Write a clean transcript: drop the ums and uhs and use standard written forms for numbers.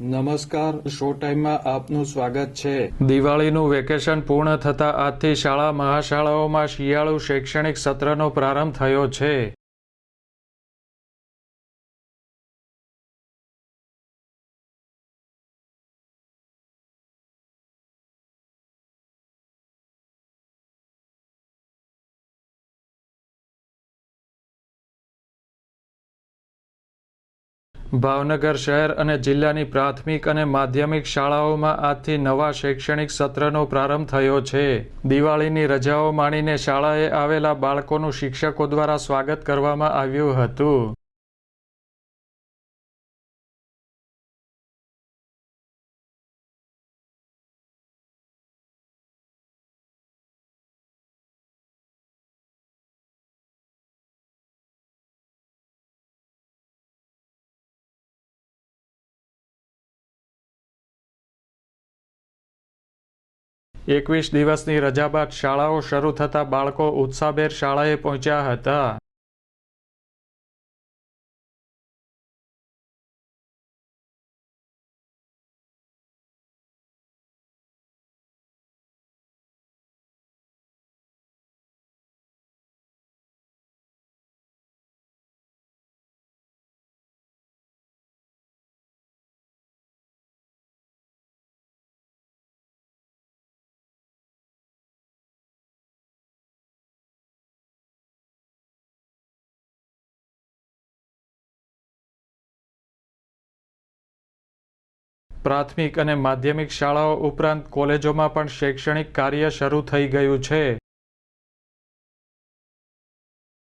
નમસ્કાર, શો ટાઈમમાં આપનું સ્વાગત છે। દિવાળીનું વેકેશન પૂર્ણ થતાં આજથી શાળા મહાશાળાઓમાં શિયાળુ શૈક્ષણિક સત્રનો પ્રારંભ થયો છે। ભાવનગર શહેર અને જિલ્લાની પ્રાથમિક અને માધ્યમિક શાળાઓમાં આજથી નવા શૈક્ષણિક સત્રનો પ્રારંભ થયો છે। દિવાળીની રજાઓ માણીને શાળાએ આવેલા બાળકોનું શિક્ષકો દ્વારા સ્વાગત કરવામાં આવ્યું હતું। એકવીસ દિવસની રજા બાદ શાળાઓ શરૂ થતાં બાળકો ઉત્સાહભેર શાળાએ પહોંચ્યા હતા। પ્રાથમિક અને માધ્યમિક શાળાઓ ઉપરાંત કોલેજોમાં પણ શૈક્ષણિક કાર્ય શરૂ થઈ ગયું છે।